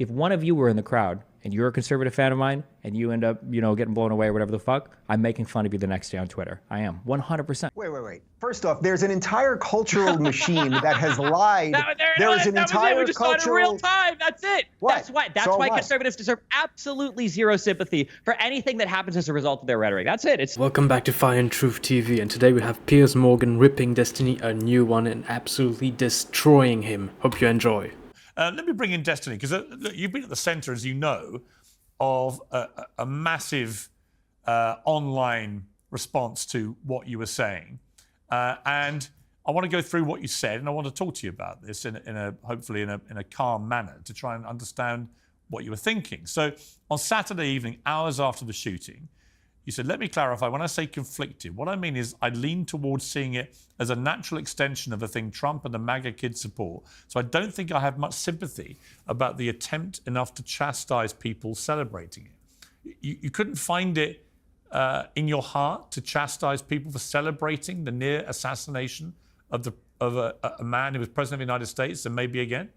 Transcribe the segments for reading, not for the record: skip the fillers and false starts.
if one of you were in the crowd and you're a conservative fan of mine and you end up, getting blown away or whatever the fuck, I'm making fun of you the next day on Twitter. I am 100%. Wait. First off, there's an entire cultural machine that has lied. There is an entire we just saw it in real time. That's it. What? That's why conservatives deserve absolutely zero sympathy for anything that happens as a result of their rhetoric. That's it. Welcome back to Fire and Truth TV, and today we have Piers Morgan ripping Destiny a new one and absolutely destroying him. Hope you enjoy. Let me bring in Destiny, because you've been at the centre, as you know, of a massive online response to what you were saying. And I want to go through what you said, and I want to talk to you about this hopefully in a calm manner to try and understand what you were thinking. So on Saturday evening, hours after the shooting, you said, let me clarify, when I say conflicted, what I mean is I lean towards seeing it as a natural extension of the thing Trump and the MAGA kids support. So I don't think I have much sympathy about the attempt enough to chastise people celebrating it. You couldn't find it in your heart to chastise people for celebrating the near assassination of a man who was president of the United States and maybe again?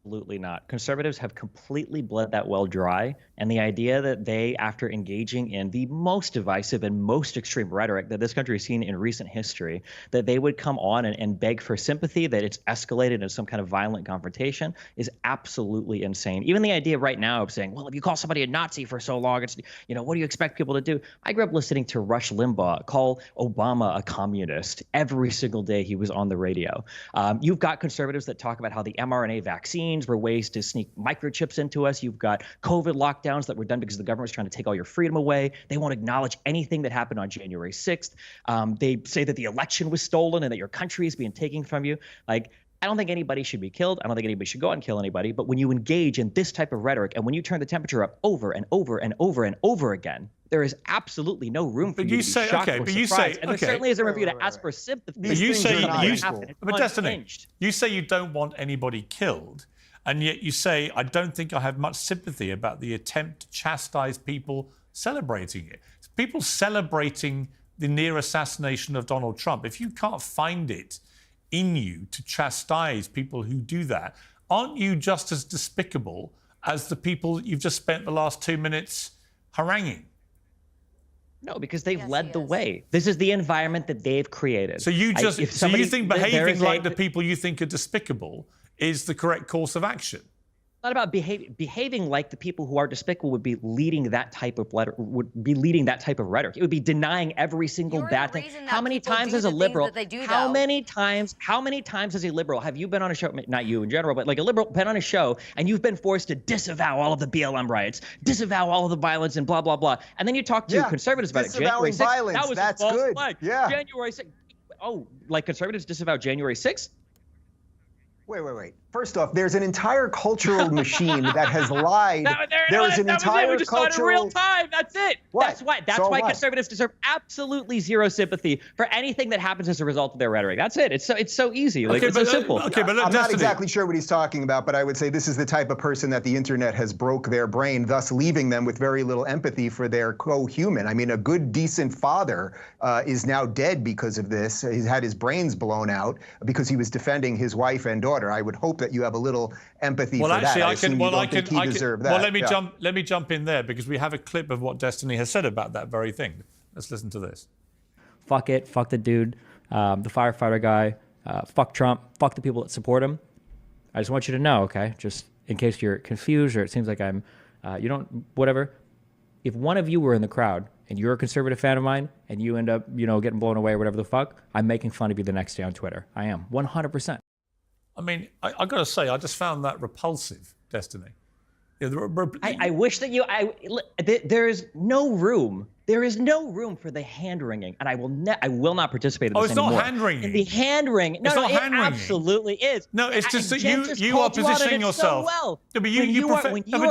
Absolutely not. Conservatives have completely bled that well dry. And the idea that they, after engaging in the most divisive and most extreme rhetoric that this country has seen in recent history, that they would come on and beg for sympathy, that it's escalated into some kind of violent confrontation is absolutely insane. Even the idea right now of saying, well, if you call somebody a Nazi for so long, it's, what do you expect people to do? I grew up listening to Rush Limbaugh call Obama a communist every single day he was on the radio. You've got conservatives that talk about how the mRNA vaccine were ways to sneak microchips into us. You've got COVID lockdowns that were done because the government was trying to take all your freedom away. They won't acknowledge anything that happened on January 6th. They say that the election was stolen and that your country is being taken from you. I don't think anybody should be killed. I don't think anybody should go out and kill anybody. But when you engage in this type of rhetoric and when you turn the temperature up over and over and over and over again, there is absolutely no room for you to be shocked or surprised. And there certainly isn't room for you to ask for sympathy. But Destiny, you say you don't want anybody killed. And yet you say, I don't think I have much sympathy about the attempt to chastise people celebrating it. People celebrating the near assassination of Donald Trump. If you can't find it in you to chastise people who do that, aren't you just as despicable as the people you've just spent the last 2 minutes haranguing? No, because they've led the way. This is the environment that they've created. So you think behaving like the people you think are despicable is the correct course of action? Not about behaving like the people who are despicable would be leading that type of rhetoric. It would be denying every single bad thing. How many times as a liberal? How many times as a liberal have you been on a show? Not you in general, but like a liberal been on a show and you've been forced to disavow all of the BLM riots, disavow all of the violence, and blah blah blah. And then you talk to conservatives about it. January 6th, violence. That was That's a false good. flag. Yeah. January 6th. Oh, like conservatives disavow January 6th? Wait. First off, there's an entire cultural machine that has lied. There is an entire we just saw it in real time. That's it. What? That's why conservatives deserve absolutely zero sympathy for anything that happens as a result of their rhetoric. That's it. It's so easy. It's so simple. But look, I'm not exactly sure what he's talking about, but I would say this is the type of person that the internet has broke their brain, thus leaving them with very little empathy for their co-human. I mean, a good, decent father is now dead because of this. He's had his brains blown out because he was defending his wife and daughter. I would hope that you have a little empathy for that. He deserved that. Well, let me jump in there because we have a clip of what Destiny has said about that very thing. Let's listen to this. Fuck it. Fuck the dude, the firefighter guy. Fuck Trump. Fuck the people that support him. I just want you to know, okay, just in case you're confused or it seems like I'm, whatever. If one of you were in the crowd and you're a conservative fan of mine and you end up, getting blown away or whatever the fuck, I'm making fun of you the next day on Twitter. I am 100%. I mean, I got to say, I just found that repulsive, Destiny. I wish that there is no room. There is no room for the hand-wringing, and I will not participate in this anymore. Oh, it's not hand-wringing. In the hand-wringing. No, it absolutely is. No, it's just that you are positioning yourself. So well. No, but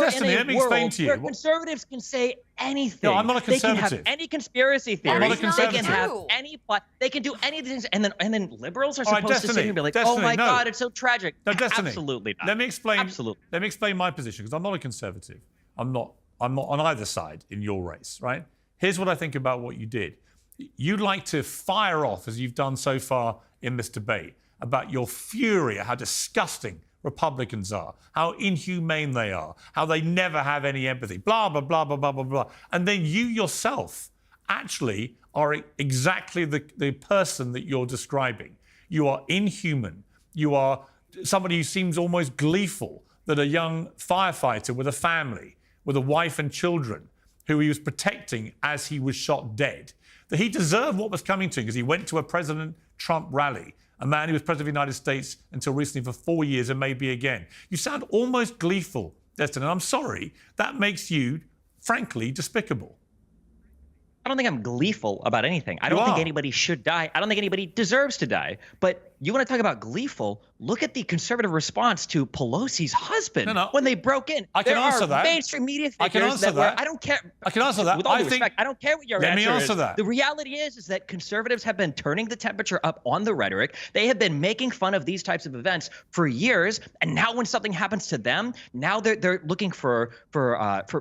Destiny, let me explain to you. Where conservatives can say anything. No, I'm not a conservative. They can have any conspiracy theory. I'm not a conservative. They can have any plot. They can do anything, and then liberals are supposed to sit here and be like, "Oh my God, it's so tragic." No, Destiny. Absolutely not. Let me explain. Absolutely. Let me explain my position because I'm not a conservative. I'm not on either side in your race, right? Here's what I think about what you did. You'd like to fire off, as you've done so far in this debate, about your fury at how disgusting Republicans are, how inhumane they are, how they never have any empathy, blah, blah, blah, blah, blah, blah, blah. And then you yourself actually are exactly the person that you're describing. You are inhuman. You are somebody who seems almost gleeful that a young firefighter with a family, with a wife and children, who he was protecting as he was shot dead, that he deserved what was coming to him because he went to a President Trump rally, a man who was president of the United States until recently for 4 years and maybe again. You sound almost gleeful, Destin, and I'm sorry, that makes you, frankly, despicable. I don't think I'm gleeful about anything. I don't think anybody should die. I don't think anybody deserves to die. But you want to talk about gleeful? Look at the conservative response to Pelosi's husband when they broke in. I can answer that. Mainstream media figures I can answer that. I don't care. I can answer that. With all due respect, I don't care what your answer is. Let me answer that. The reality is that conservatives have been turning the temperature up on the rhetoric. They have been making fun of these types of events for years, and now when something happens to them, now they're looking for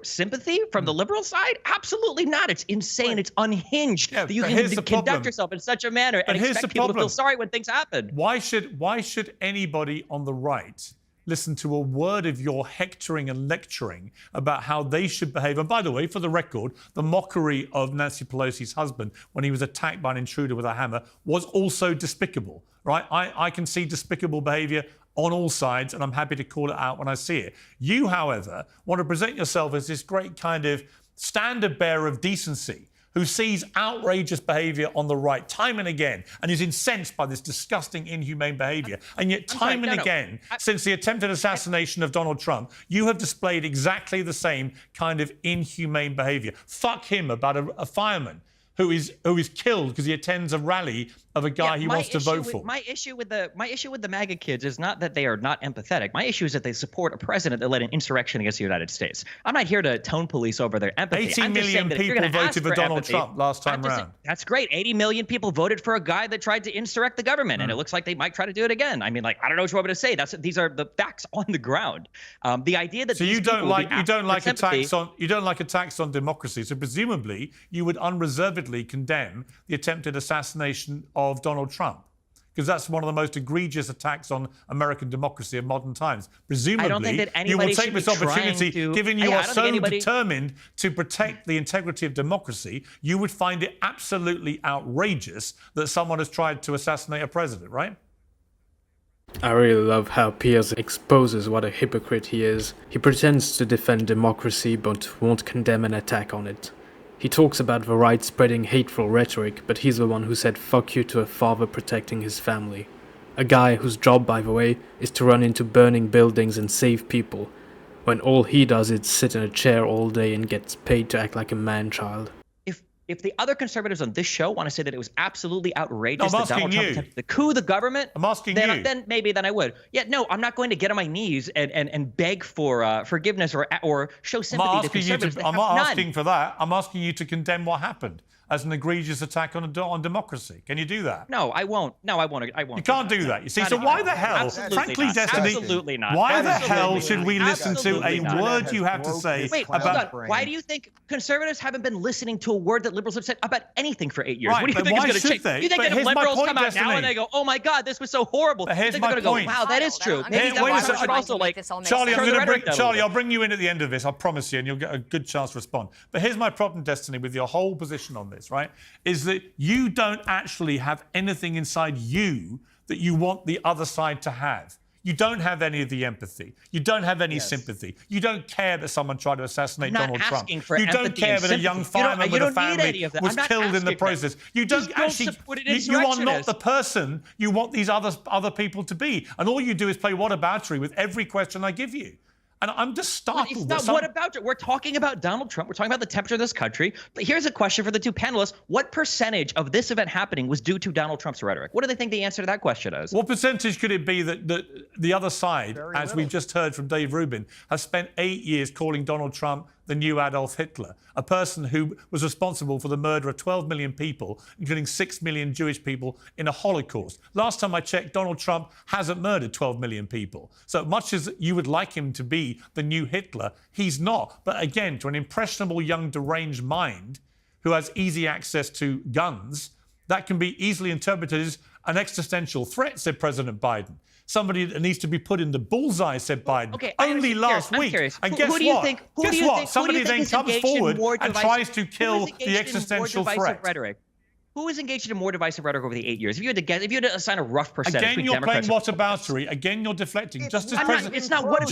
sympathy from the liberal side. Absolutely not. It's insane. It's unhinged that you can conduct yourself in such a manner and expect people to feel sorry when things happen. Why should anybody on the right listen to a word of your hectoring and lecturing about how they should behave? And by the way, for the record, the mockery of Nancy Pelosi's husband when he was attacked by an intruder with a hammer was also despicable, right? I can see despicable behavior on all sides, and I'm happy to call it out when I see it. You, however, want to present yourself as this great kind of standard bearer of decency who sees outrageous behavior on the right time and again and is incensed by this disgusting, inhumane behavior. And yet time and again, since the attempted assassination of Donald Trump, you have displayed exactly the same kind of inhumane behavior. Fuck him about a fireman who is killed because he attends a rally of a guy he wants to vote for. My issue with the MAGA kids is not that they are not empathetic. My issue is that they support a president that led an insurrection against the United States. I'm not here to tone police over their empathy. 80 million people voted for Donald Trump last time around. That's great. 80 million people voted for a guy that tried to insurrect the government, and it looks like they might try to do it again. I mean, like, I don't know what you want me to say. These are the facts on the ground. The idea that you don't like attacks on democracy. So presumably you would unreservedly condemn the attempted assassination of Donald Trump, because that's one of the most egregious attacks on American democracy of modern times. Presumably, I don't think that you will anybody take this opportunity, given you are so determined to protect the integrity of democracy, you would find it absolutely outrageous that someone has tried to assassinate a president, right? I really love how Piers exposes what a hypocrite he is. He pretends to defend democracy but won't condemn an attack on it. He talks about the right spreading hateful rhetoric, but he's the one who said fuck you to a father protecting his family. A guy whose job, by the way, is to run into burning buildings and save people, when all he does is sit in a chair all day and gets paid to act like a man-child. If the other conservatives on this show want to say that it was absolutely outrageous that Donald Trump attempted to coup the government, then maybe I would. Yeah, no, I'm not going to get on my knees and beg for forgiveness or show sympathy to conservatives. I'm not asking for that. I'm asking you to condemn what happened as an egregious attack on democracy. Can you do that? No, I won't. No, I won't. You can't do that. You see, so why the hell, frankly, Destiny, absolutely not. Why the hell should we listen to a word you have to say about... Why do you think conservatives haven't been listening to a word that liberals have said about anything for 8 years? Right, what do you think is going to change? They? You think that if liberals come out now and they go, oh my God, this was so horrible, you think they're going to go, wow, that is true. Maybe that should also Charlie, I'll bring you in at the end of this, I promise you, and you'll get a good chance to respond. But here's my problem, Destiny, with your whole position on this, right? Is that you don't actually have anything inside you that you want the other side to have. You don't have any of the empathy. You don't have any sympathy. You don't care that someone tried to assassinate Donald Trump. You don't care that a young fireman with a family was killed in the process. You don't actually. You are not the person you want these other people to be. And all you do is play whataboutery with every question I give you. And I'm just startled. It's not what about it. We're talking about Donald Trump. We're talking about the temperature of this country. But here's a question for the two panelists. What percentage of this event happening was due to Donald Trump's rhetoric? What do they think the answer to that question is? What percentage could it be that the other side, as we've just heard from Dave Rubin, has spent 8 years calling Donald Trump the new Adolf Hitler, a person who was responsible for the murder of 12 million people, including 6 million Jewish people in a Holocaust. Last time I checked, Donald Trump hasn't murdered 12 million people. So much as you would like him to be the new Hitler, he's not. But again, to an impressionable young deranged mind who has easy access to guns, that can be easily interpreted an existential threat, said President Biden. Somebody that needs to be put in the bullseye, said Biden. Okay, only last week. And guess what? Somebody then comes forward and tries to kill the existential threat. Rhetoric? Who is engaged in more divisive rhetoric over the 8 years? If you had to guess, if you had to assign a rough percentage, again you're playing whataboutery. Again you're deflecting. It's not whataboutery.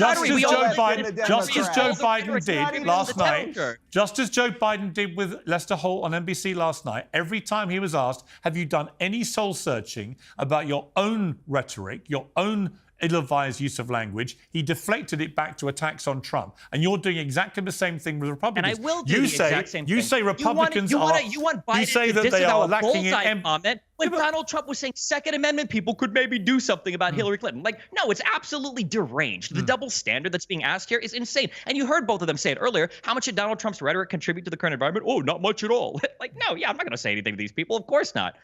Just as Joe Biden did last night. Just as Joe Biden did with Lester Holt on NBC last night. Every time he was asked, "Have you done any soul searching about your own rhetoric, your own ill-advised use of language?" He deflected it back to attacks on Trump. And you're doing exactly the same thing with Republicans. And I will do the exact same thing. You say Republicans you want Biden you say to that they are disavow a lacking in comment when Donald Trump was saying Second Amendment people could maybe do something about Hillary Clinton. Like, no, it's absolutely deranged. The double standard that's being asked here is insane. And you heard both of them say it earlier. How much did Donald Trump's rhetoric contribute to the current environment? Oh, not much at all. Like, no, yeah, I'm not going to say anything to these people. Of course not.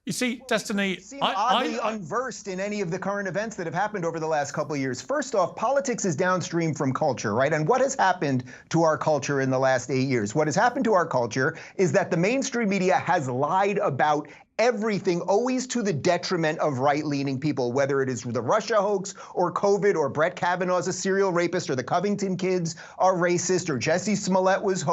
You see, Destiny, You seem oddly unversed in any of the current events that have happened over the last couple of years. First off, politics is downstream from culture, right? And what has happened to our culture in the last 8 years? What has happened to our culture is that the mainstream media has lied about everything, always to the detriment of right-leaning people, whether it is the Russia hoax or COVID or Brett Kavanaugh's a serial rapist or the Covington kids are racist or Jesse Smollett was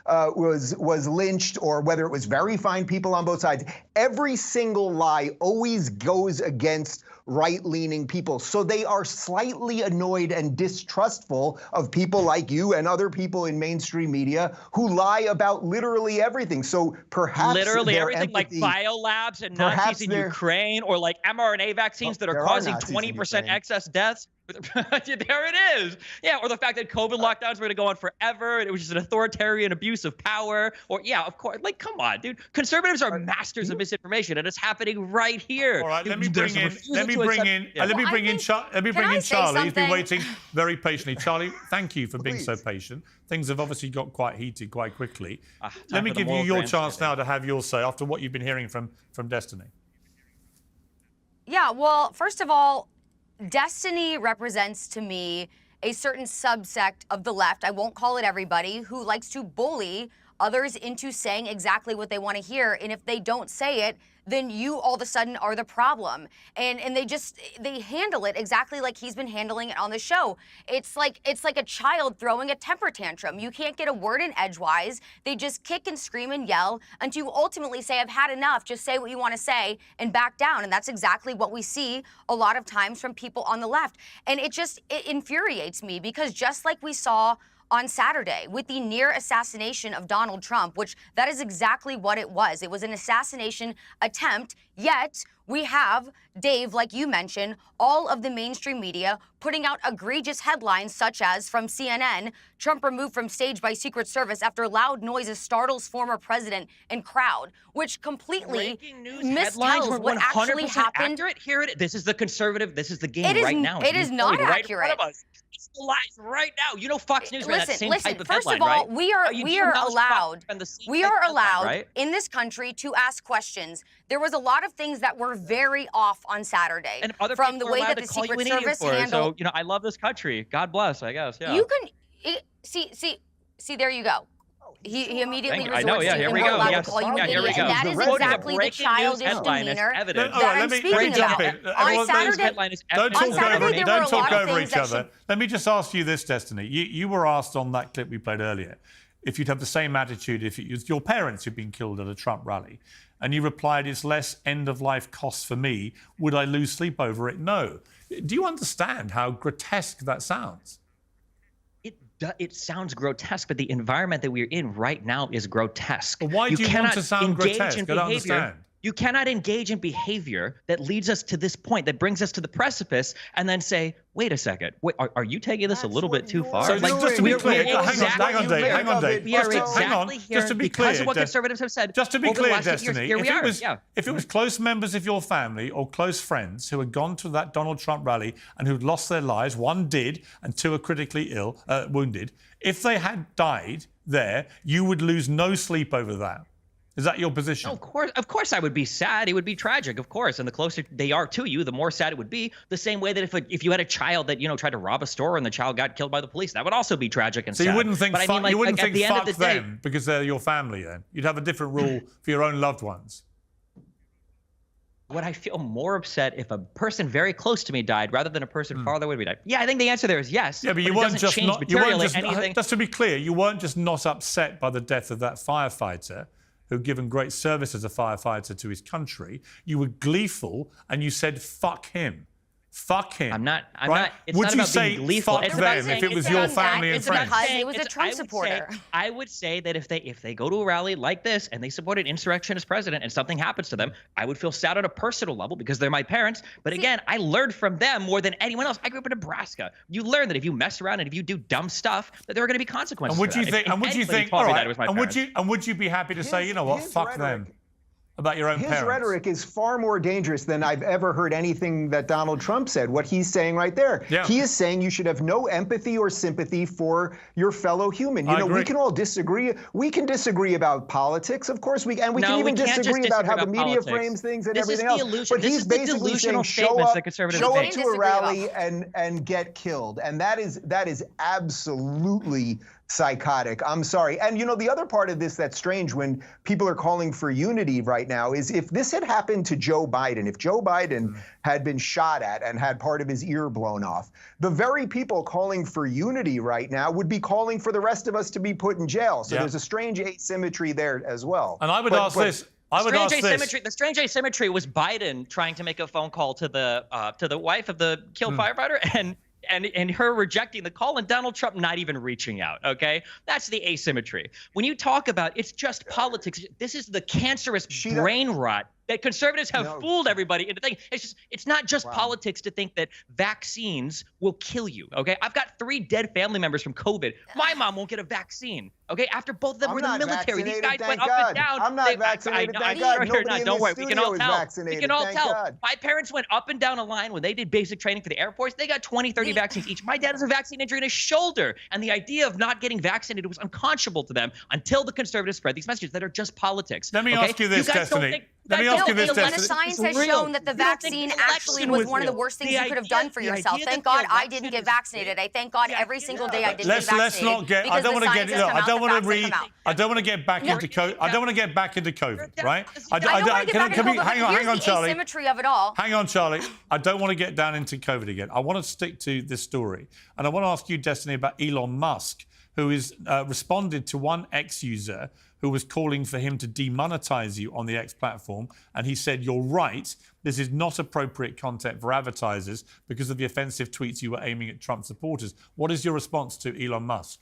was lynched, or whether it was very fine people on both sides. Every single lie always goes against right-leaning people. So they are slightly annoyed and distrustful of people like you and other people in mainstream media who lie about literally everything. So perhaps literally everything, empathy, like biolabs and Nazis in Ukraine, or like mRNA vaccines that are causing 20% excess deaths. There it is. Yeah, or the fact that COVID lockdowns were going to go on forever and it was just an authoritarian abuse of power. Or yeah, of course. Like, come on, dude. Conservatives are masters of misinformation, and it's happening right here. All right, let me bring in Charlie. He's been waiting very patiently. Charlie, thank you for being so patient. Things have obviously got quite heated quite quickly. Let me give you your chance now to have your say after what you've been hearing from Destiny. Yeah, well, first of all, Destiny represents to me a certain subsect of the left, I won't call it everybody, who likes to bully others into saying exactly what they want to hear. And if they don't say it, then you all of a sudden are the problem. And they handle it exactly like he's been handling it on the show. It's like a child throwing a temper tantrum. You can't get a word in edgewise. They just kick and scream and yell until you ultimately say, I've had enough, just say what you want to say and back down. And that's exactly what we see a lot of times from people on the left. And it infuriates me, because just like we saw on Saturday with the near assassination of Donald Trump, which that is exactly what it was. It was an assassination attempt, yet we have, Dave, like you mentioned, all of the mainstream media putting out egregious headlines such as from CNN, Trump removed from stage by Secret Service after loud noises startles former president and crowd, which completely mistells what actually happened. Accurate. Here it is. This is the conservative. This is the game right now. It is not accurate. It's the lies right now. You know, Fox News ran that same type of first headline, of all, right? we are allowed right? in this country to ask questions. There was a lot of things that were very off on Saturday, and other from the way that the Secret Service handled. So, you know, I love this country. God bless, I guess. Yeah. You can see. There you go. He immediately resorts to here we go. Yes. Here we go. That is exactly the childish demeanor that I'm speaking about. On Saturday, don't talk over each other. Let me just ask you this, Destiny. You were asked on that clip we played earlier if you'd have the same attitude if it was your parents who'd been killed at a Trump rally. And you replied, it's less end-of-life costs for me. Would I lose sleep over it? No. Do you understand how grotesque that sounds? It sounds grotesque, but the environment that we're in right now is grotesque. But why do you want to sound grotesque? I don't understand. You cannot engage in behavior that leads us to this point, that brings us to the precipice, and then say, wait a second, wait, are you taking this a little bit too far? So just to be clear, hang on, Dave. We are exactly here because of what conservatives have said. Just to be clear, Destiny, if it was close members of your family or close friends who had gone to that Donald Trump rally and who'd lost their lives, one did and two are critically wounded, if they had died there, you would lose no sleep over that. Is that your position? No, of course I would be sad. It would be tragic, of course. And the closer they are to you, the more sad it would be. The same way that if you had a child that, you know, tried to rob a store and the child got killed by the police, that would also be tragic and sad. So you wouldn't think fuck them because they're your family then? You'd have a different rule for your own loved ones. Would I feel more upset if a person very close to me died rather than a person farther away from me died? Yeah, I think the answer there is yes. Yeah, but you weren't just not. You weren't just. Anything. Just to be clear, you weren't just not upset by the death of that firefighter, who'd given great service as a firefighter to his country. You were gleeful, and you said, "Fuck him." Fuck him. I'm not. It's Would not you about say being gleeful. fuck It's about them saying if it was it's your about family and it's about friends? He was a Trump supporter. I would say that if they go to a rally like this and they support an insurrectionist president and something happens to them, I would feel sad on a personal level because they're my parents. But again, I learned from them more than anyone else. I grew up in Nebraska. You learn that if you mess around and if you do dumb stuff, that there are going to be consequences. And would you think? And would you think? All right. And would you be happy to say, you know what? Fuck them. About your own parents. His rhetoric is far more dangerous than I've ever heard anything that Donald Trump said. What he's saying right there. Yeah. He is saying you should have no empathy or sympathy for your fellow human. You know, agree. we can all disagree. We can disagree about politics, of course. We can even disagree about how the media frames things and everything else. But he's basically saying show up to a rally and get killed. And that is absolutely psychotic. I'm sorry. And you know, the other part of this that's strange when people are calling for unity right now is if this had happened to Joe Biden, if Joe Biden had been shot at and had part of his ear blown off, the very people calling for unity right now would be calling for the rest of us to be put in jail. So there's a strange asymmetry there as well. And I would ask this. The strange asymmetry was Biden trying to make a phone call to the wife of the killed firefighter and her rejecting the call and Donald Trump not even reaching out, okay? That's the asymmetry. When you talk about it's just politics, this is the cancerous brain rot that conservatives have fooled everybody into thinking. It's not just politics to think that vaccines will kill you, okay? I've got 3 dead family members from COVID. My mom won't get a vaccine, okay? After both of them were in the military. These guys went up and down. I'm not vaccinated, thank God. Don't worry, we can all tell. We can all tell. My parents went up and down a line when they did basic training for the Air Force. They got 20, 30 vaccines each. My dad has a vaccine injury in his shoulder. And the idea of not getting vaccinated was unconscionable to them until the conservatives spread these messages that are just politics. Let me ask you this, Destiny. Let me ask you this, when science has shown that the vaccine actually was one of the worst things you could have done for yourself. Thank God I didn't get vaccinated. I thank God every single day I didn't get vaccinated. Let's not get. I don't want to get. I don't want to get back into COVID. I don't want to get back into COVID, right? Hang on, Charlie. Asymmetry of it all. Hang on, Charlie. I don't want to get down into COVID again. I want to stick to this story, and I want to ask you, Destiny, about Elon Musk, who is responded to one X user who was calling for him to demonetize you on the X platform. And he said, you're right, this is not appropriate content for advertisers because of the offensive tweets you were aiming at Trump supporters. What is your response to Elon Musk?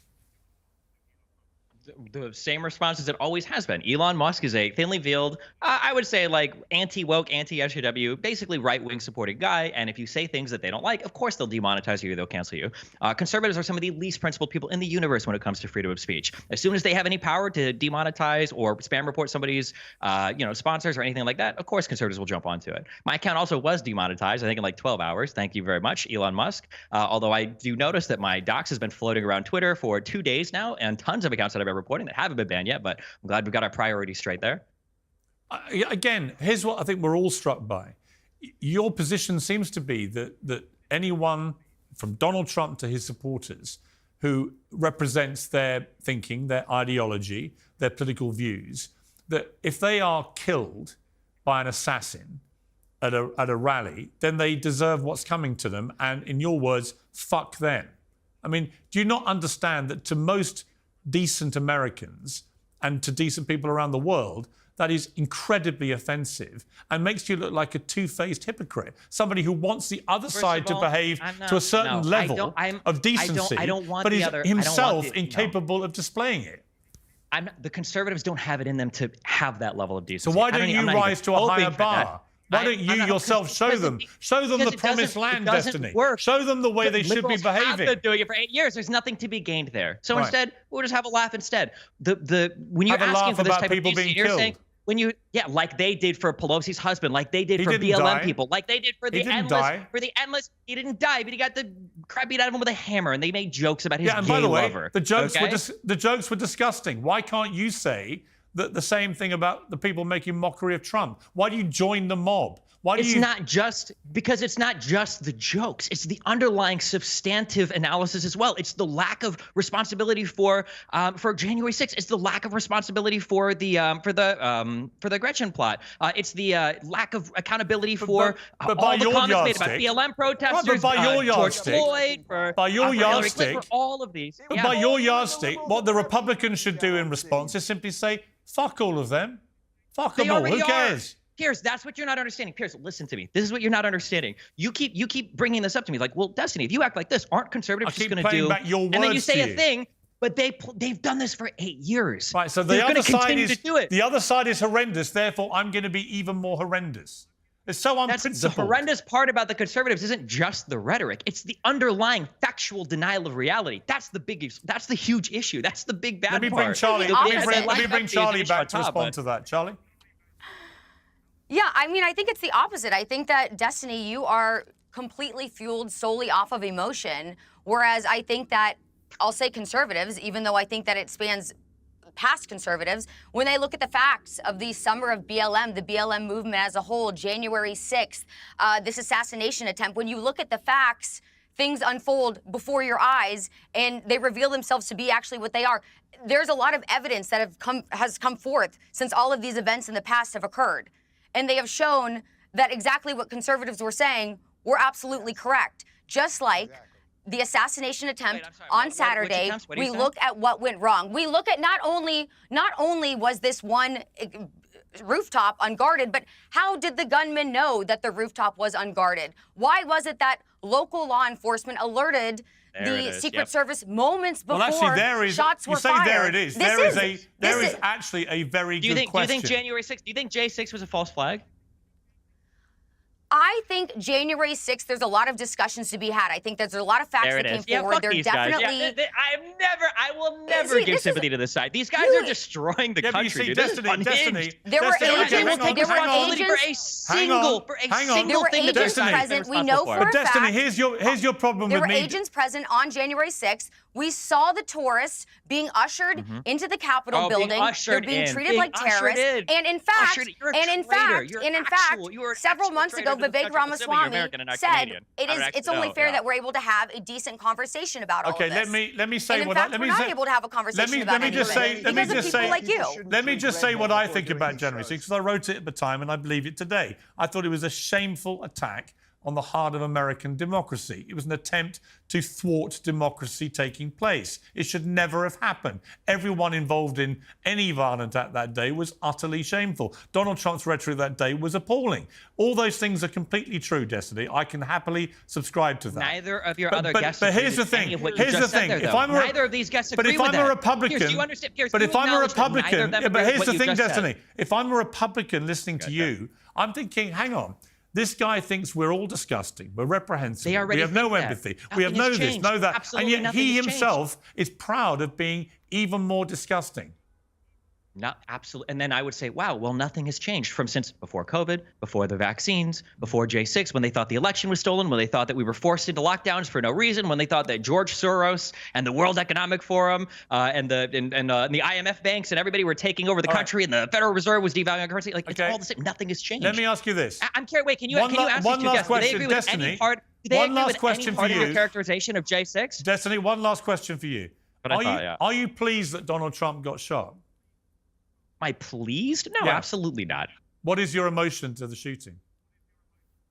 The same response as it always has been. Elon Musk is a thinly veiled, I would say, like anti-woke, anti-SJW, basically right-wing supported guy. And if you say things that they don't like, of course they'll demonetize you, they'll cancel you. Conservatives are some of the least principled people in the universe when it comes to freedom of speech. As soon as they have any power to demonetize or spam report somebody's, sponsors or anything like that, of course conservatives will jump onto it. My account also was demonetized, I think in like 12 hours. Thank you very much, Elon Musk. Although I do notice that my docs has been floating around Twitter for 2 days now, and tons of accounts that I've been reporting that haven't been banned yet, but I'm glad we've got our priorities straight there. Again, here's what I think we're all struck by. Your position seems to be that anyone from Donald Trump to his supporters who represents their thinking, their ideology, their political views, that if they are killed by an assassin at a rally, then they deserve what's coming to them. And in your words, fuck them. I mean, do you not understand that to most decent Americans and to decent people around the world, that is incredibly offensive and makes you look like a two-faced hypocrite, somebody who wants the other side to behave to a certain level of decency, but is himself incapable of displaying it. The conservatives don't have it in them to have that level of decency. So why don't you rise to a higher bar? Why don't you yourself show them the promised land, Destiny? Show them the way they should be behaving. Have been doing it for 8 years. There's nothing to be gained there. So instead, we'll just have a laugh instead. When you're asking for this type of decency, you're saying like they did for Pelosi's husband, like they did for BLM people, like they did for the endless. He didn't die, but he got the crap beat out of him with a hammer, and they made jokes about his gay lover. The jokes were disgusting. Why can't you say the same thing about the people making mockery of Trump? Why do you join the mob? Why do It's you? not just because it's not just the jokes. It's the underlying substantive analysis as well. It's the lack of responsibility for January 6th. It's the lack of responsibility for the Gretchen plot. It's the lack of accountability for by all the your comments made about yardstick- BLM protesters, by your George yardstick- Floyd, by your for Hillary yardstick- Clinton, for all of these. But Yeah. by your yardstick, what the Republicans should do in response is simply say, "Fuck all of them, fuck They them all. already Who are. cares?" Piers, that's what you're not understanding. Piers, listen to me. This is what you're not understanding. You keep bringing this up to me, like, well, Destiny, if you act like this, aren't conservatives I just keep going to playing do? back your And then you words say to a you. thing, but they've done this for 8 years. Right. So They're the other gonna side continue is to do it. the other side is horrendous. Therefore, I'm going to be even more horrendous. It's so That's the unprincipled. horrendous part about the conservatives isn't just the rhetoric. It's the underlying factual denial of reality. That's the huge issue. That's the big bad Let me part. bring Charlie. The Let me opposite. bring Charlie back to respond to that. Charlie. Yeah, I mean, I think it's the opposite. I think that, Destiny, you are completely fueled solely off of emotion, whereas I think that, I'll say conservatives, even though I think that it spans past conservatives, when they look at the facts of the summer of BLM, the BLM movement as a whole, January 6th, this assassination attempt, when you look at the facts, things unfold before your eyes and they reveal themselves to be actually what they are. There's a lot of evidence that has come forth since all of these events in the past have occurred. And they have shown that exactly what conservatives were saying were absolutely correct. Just like the assassination attempt on Saturday, we look at what went wrong. We look at not only was this one rooftop unguarded, but how did the gunman know that the rooftop was unguarded? Why was it that local law enforcement alerted the Secret Service moments before shots were fired? There it is. There is actually a very good question. Do you think January 6th? Do you think J6 was a false flag? I think January 6th, there's a lot of discussions to be had. I think there's a lot of facts that came forward. Fuck these definitely. Guys. I will never give sympathy to this side. These guys are destroying the country. See, This is Destiny. There were agents. They will take There were responsibility for a agents. single There were thing that agents they're present. We know for a But Destiny, fact. here's your problem There with were me. agents present on January 6th. We saw the tourists being ushered into the Capitol building. They're being treated like terrorists. And in fact, several months ago, Vivek Ramaswamy said it's only fair that we're able to have a decent conversation about all of this. Okay, let me say and in what fact, let we're me not say. able to have a conversation about any of it Let me because of just people say. like you. Let me just say what I think about January 6th, because I wrote it at the time and I believe it today. I thought it was a shameful attack on the heart of American democracy. It was an attempt to thwart democracy taking place. It should never have happened. Everyone involved in any violent act that day was utterly shameful. Donald Trump's rhetoric that day was appalling. All those things are completely true, Destiny. I can happily subscribe to that. Neither of your other guests. But here's the thing. Neither of these guests agree with that. But if I'm a Republican, Piers, do you understand? Piers, but do if you I'm a acknowledge that neither Republican, of them but agree with here's what the you thing, just said? Destiny. If I'm a Republican listening to you, I'm thinking, hang on. This guy thinks we're all disgusting. We're reprehensible. They already we have no think that. empathy. Nothing We have no has this, changed. no that. Absolutely and yet nothing he has himself is proud of being even more disgusting. Not absolutely. And then I would say, wow, well, nothing has changed from since before COVID, before the vaccines, before J6, when they thought the election was stolen, when they thought that we were forced into lockdowns for no reason, when they thought that George Soros and the World Economic Forum and the IMF banks and everybody were taking over the country and the Federal Reserve was devaluing our currency. Like, it's all the same. Nothing has changed. Let me ask you this. I'm curious. Wait, can you ask these two guys? Do they agree with any part? Do they agree with any part of your characterization of J6? Destiny, one last question for you. Are you pleased that Donald Trump got shot? Am I pleased? No, absolutely not. What is your emotion to the shooting?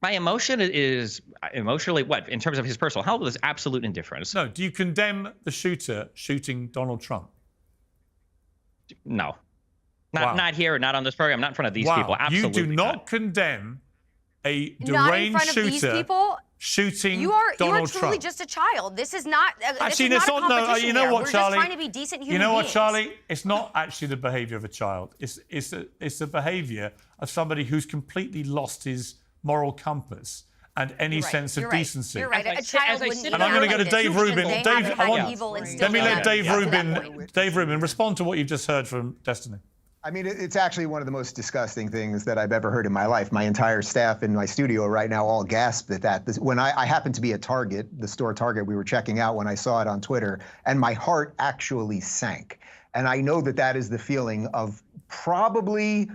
My emotion is emotionally what? In terms of his personal health, is absolute indifference. No. Do you condemn the shooter shooting Donald Trump? No. Not here, not on this program, not in front of these people. Absolutely You do not condemn a deranged not in front of shooter these people? shooting You are Donald truly Trump. just a child. This is not. Actually, this is it's not a not. No, competition you know here. what, We're Charlie? just trying to be decent human You know what, beings. Charlie? It's not actually the behaviour of a child. It's the behaviour of somebody who's completely lost his moral compass and any sense of decency. You're right. A child wouldn't. And I'm going to go to Dave Rubin. Let me let Dave Rubin respond to what you've just heard from Destiny. I mean, it's actually one of the most disgusting things that I've ever heard in my life. My entire staff in my studio right now all gasped at that. When I happened to be at Target, the store Target we were checking out when I saw it on Twitter, and my heart actually sank. And I know that that is the feeling of probably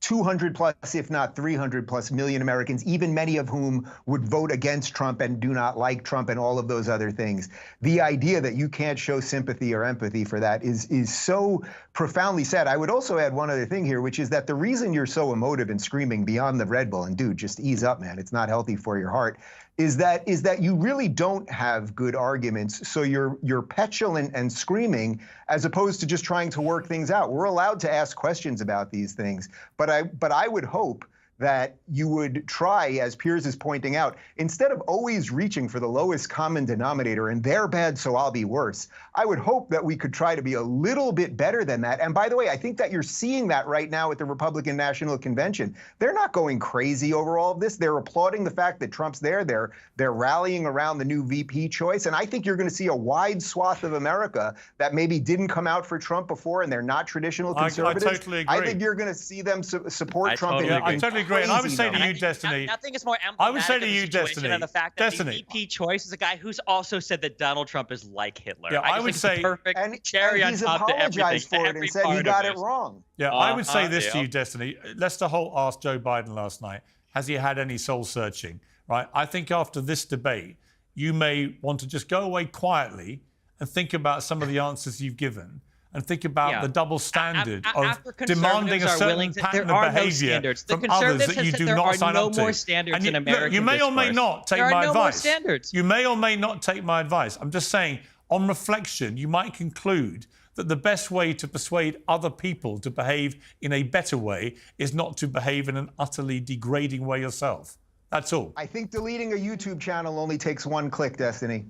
200 plus, if not 300 plus million Americans, even many of whom would vote against Trump and do not like Trump and all of those other things. The idea that you can't show sympathy or empathy for that is so profoundly sad. I would also add one other thing here, which is that the reason you're so emotive and screaming beyond the Red Bull, and dude, just ease up, man, it's not healthy for your heart, is that you really don't have good arguments. So you're petulant and screaming as opposed to just trying to work things out. We're allowed to ask questions about these things, but I would hope that you would try, as Piers is pointing out, instead of always reaching for the lowest common denominator and they're bad, so I'll be worse. I would hope that we could try to be a little bit better than that. And by the way, I think that you're seeing that right now at the Republican National Convention. They're not going crazy over all of this. They're applauding the fact that Trump's there. They're rallying around the new VP choice. And I think you're going to see a wide swath of America that maybe didn't come out for Trump before and they're not traditional conservatives. I totally agree. I think you're going to see them support Trump. I totally agree. And I would say to you, Destiny. Nothing is more emblematic I would say to of the you, situation Destiny. than the fact that Destiny. the VP choice is a guy who's also said that Donald Trump is like Hitler. Yeah, I just would think it's say- a perfect cherry on he's top to everything. apologized for it every and said he part got of it this. wrong. Yeah, I would say this to yeah. you, Destiny. Lester Holt asked Joe Biden last night, has he had any soul searching? Right? I think after this debate, you may want to just go away quietly and think about some of the answers you've given and think about the double standard of After demanding a conservatives are willing certain to- there pattern are of no behavior standards. The from others conservatives that have you said do there not are sign no up to. more standards And in look, American you may or may discourse. not take There are my no more advice. standards. You may or may not take my advice. I'm just saying, on reflection, you might conclude that the best way to persuade other people to behave in a better way is not to behave in an utterly degrading way yourself. That's all. I think deleting a YouTube channel only takes one click, Destiny.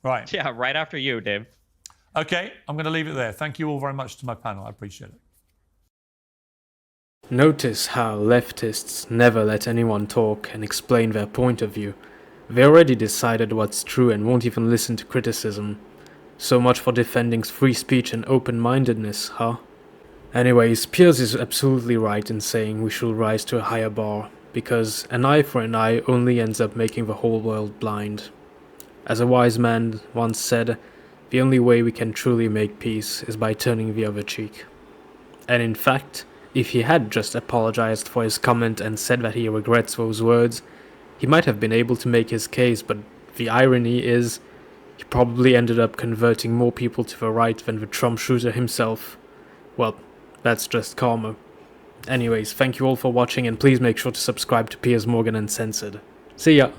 Right. Yeah, right after you, Dave. Okay, I'm going to leave it there. Thank you all very much to my panel. I appreciate it. Notice how leftists never let anyone talk and explain their point of view. They already decided what's true and won't even listen to criticism. So much for defending free speech and open-mindedness, huh? Anyways, Piers is absolutely right in saying we should rise to a higher bar, because an eye for an eye only ends up making the whole world blind. As a wise man once said, the only way we can truly make peace is by turning the other cheek. And in fact, if he had just apologized for his comment and said that he regrets those words, he might have been able to make his case, but the irony is, he probably ended up converting more people to the right than the Trump shooter himself. Well, that's just karma. Anyways, thank you all for watching and please make sure to subscribe to Piers Morgan Uncensored. See ya!